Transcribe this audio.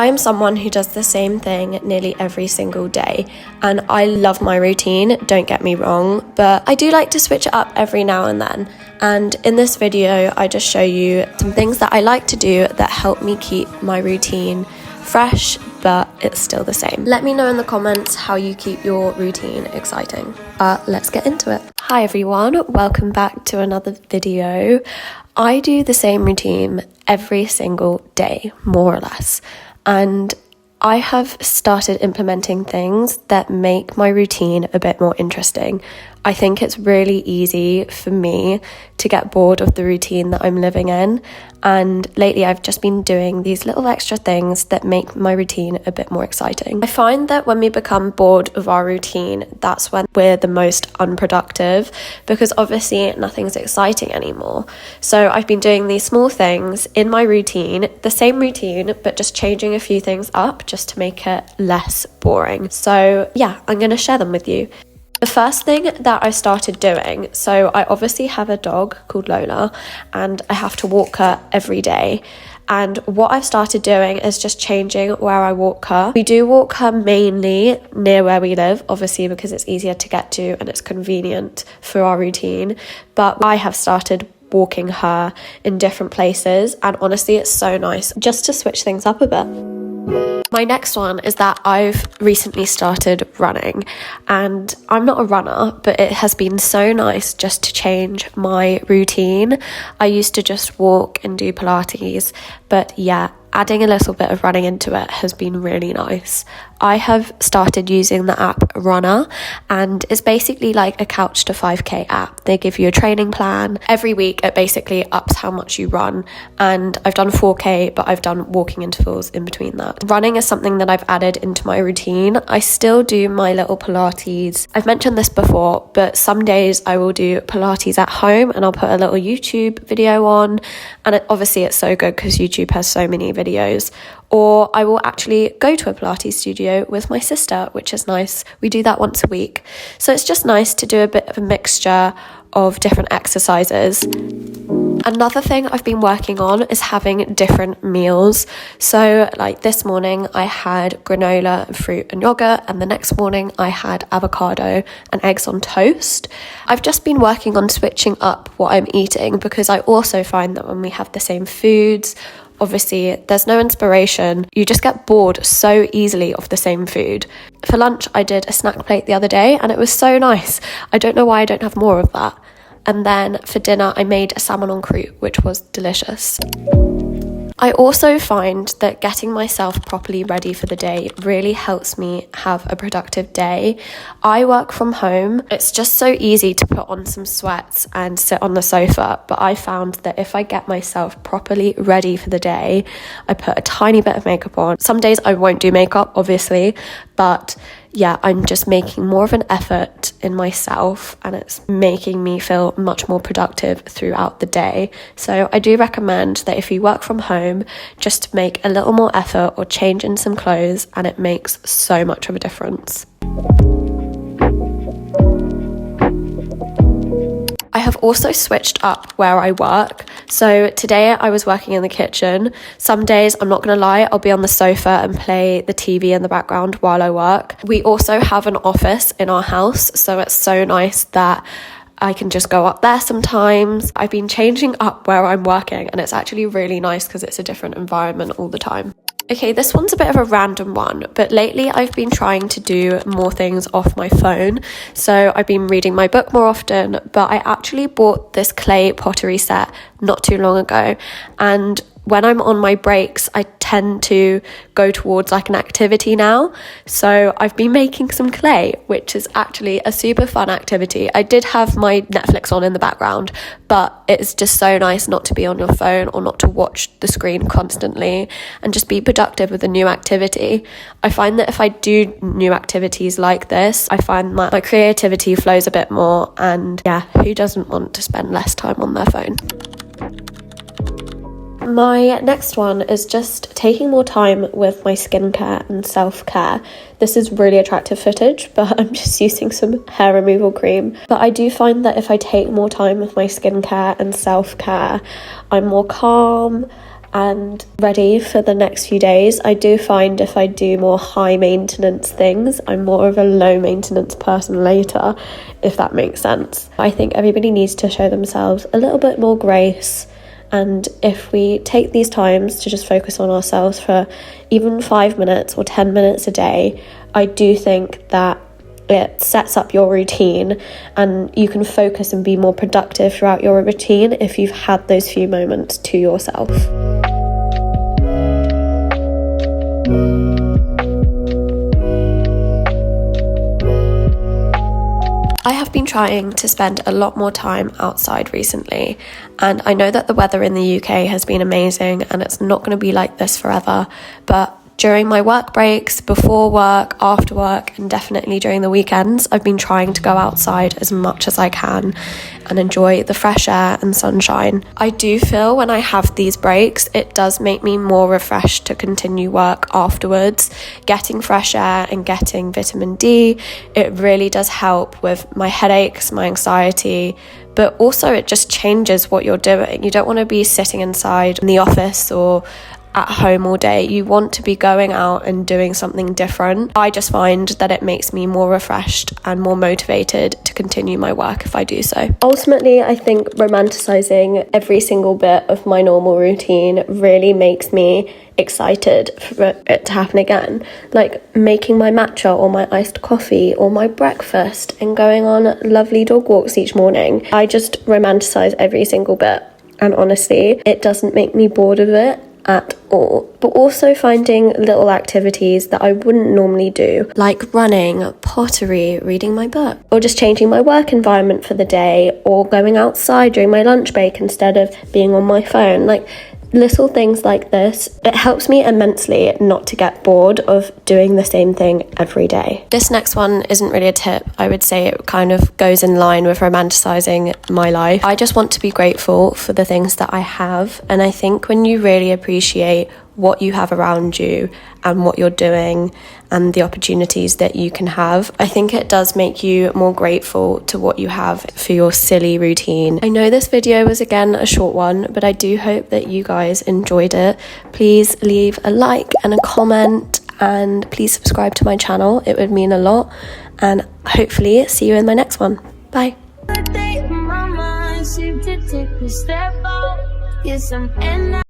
I'm someone who does the same thing nearly every single day, and I love my routine, don't get me wrong, but I do like to switch it up every now and then. And in this video, I just show you some things that I like to do that help me keep my routine fresh, but it's still the same. Let me know in the comments how you keep your routine exciting. Let's get into it. Hi everyone, welcome back to another video. I do the same routine every single day, more or less. And I have started implementing things that make my routine a bit more interesting. I think it's really easy for me to get bored of the routine that I'm living in. And lately I've just been doing these little extra things that make my routine a bit more exciting. I find that when we become bored of our routine, that's when we're the most unproductive, because obviously nothing's exciting anymore. So I've been doing these small things in my routine, the same routine, but just changing a few things up just to make it less boring. So yeah, I'm going to share them with you. The first thing that I started doing, so I obviously have a dog called Lola and I have to walk her every day. And what I've started doing is just changing where I walk her. We do walk her mainly near where we live, obviously because it's easier to get to and it's convenient for our routine. But I have started walking her in different places, and honestly it's so nice just to switch things up a bit. My next one is that I've recently started running, and I'm not a runner, but it has been so nice just to change my routine. I used to just walk and do Pilates, but yeah, adding a little bit of running into it has been really nice. I have started using the app Runner, and it's basically like a couch to 5k app. They give you a training plan. Every week it basically ups how much you run, and I've done 4k, but I've done walking intervals in between that. Running is something that I've added into my routine. I still do my little Pilates. I've mentioned this before, but some days I will do Pilates at home and I'll put a little YouTube video on, and obviously it's so good because YouTube has so many videos. Or I will actually go to a Pilates studio with my sister, which is nice. We do that once a week. So it's just nice to do a bit of a mixture of different exercises. Another thing I've been working on is having different meals. So like this morning I had granola and fruit and yogurt, and the next morning I had avocado and eggs on toast. I've just been working on switching up what I'm eating, because I also find that when we have the same foods, obviously there's no inspiration. You just get bored so easily of the same food. For lunch I did a snack plate the other day and it was so nice. I don't know why I don't have more of that. And then for dinner I made a salmon en croûte, which was delicious. I also find that getting myself properly ready for the day really helps me have a productive day. I work from home. It's just so easy to put on some sweats and sit on the sofa, but I found that if I get myself properly ready for the day, I put a tiny bit of makeup on. Some days I won't do makeup, obviously, but yeah, I'm just making more of an effort in myself, and it's making me feel much more productive throughout the day. So I do recommend that if you work from home, just make a little more effort or change in some clothes, and it makes so much of a difference. I have also switched up where I work. So today I was working in the kitchen. Some days, I'm not going to lie, I'll be on the sofa and play the TV in the background while I work. We also have an office in our house, so it's so nice that I can just go up there sometimes. I've been changing up where I'm working, and it's actually really nice because it's a different environment all the time. Okay, this one's a bit of a random one, but lately I've been trying to do more things off my phone. So I've been reading my book more often, but I actually bought this clay pottery set not too long ago. And when I'm on my breaks, I tend to go towards like an activity now. So I've been making some clay, which is actually a super fun activity. I did have my Netflix on in the background, but it's just so nice not to be on your phone or not to watch the screen constantly, and just be productive with a new activity. I find that if I do new activities like this, I find that my creativity flows a bit more, and yeah, who doesn't want to spend less time on their phone? My next one is just taking more time with my skincare and self-care. This is really attractive footage, but I'm just using some hair removal cream. But I do find that if I take more time with my skincare and self-care, I'm more calm, and ready for the next few days. I do find if I do more high maintenance things, I'm more of a low maintenance person later, if that makes sense. I think everybody needs to show themselves a little bit more grace, and if we take these times to just focus on ourselves for even 5 minutes or 10 minutes a day, I do think that it sets up your routine and you can focus and be more productive throughout your routine if you've had those few moments to yourself. I have been trying to spend a lot more time outside recently, and I know that the weather in the UK has been amazing and it's not going to be like this forever, but during my work breaks, before work, after work, and definitely during the weekends, I've been trying to go outside as much as I can and enjoy the fresh air and sunshine. I do feel when I have these breaks, it does make me more refreshed to continue work afterwards. Getting fresh air and getting vitamin D, it really does help with my headaches, my anxiety, but also it just changes what you're doing. You don't want to be sitting inside in the office or at home all day. You want to be going out and doing something different. I just find that it makes me more refreshed and more motivated to continue my work if I do so. Ultimately, I think romanticizing every single bit of my normal routine really makes me excited for it to happen again. Like making my matcha or my iced coffee or my breakfast and going on lovely dog walks each morning. I just romanticize every single bit, and honestly, it doesn't make me bored of it at all. But also finding little activities that I wouldn't normally do, like running, pottery, reading my book, or just changing my work environment for the day, or going outside during my lunch break instead of being on my phone. Like little things like this, it helps me immensely not to get bored of doing the same thing every day. This next one isn't really a tip. I would say it kind of goes in line with romanticizing my life. I just want to be grateful for the things that I have, and I think when you really appreciate what you have around you and what you're doing and the opportunities that you can have, I think it does make you more grateful to what you have for your silly routine. I know this video was again a short one, but I do hope that you guys enjoyed it. Please leave a like and a comment, and please subscribe to my channel. It would mean a lot, and hopefully see you in my next one. Bye.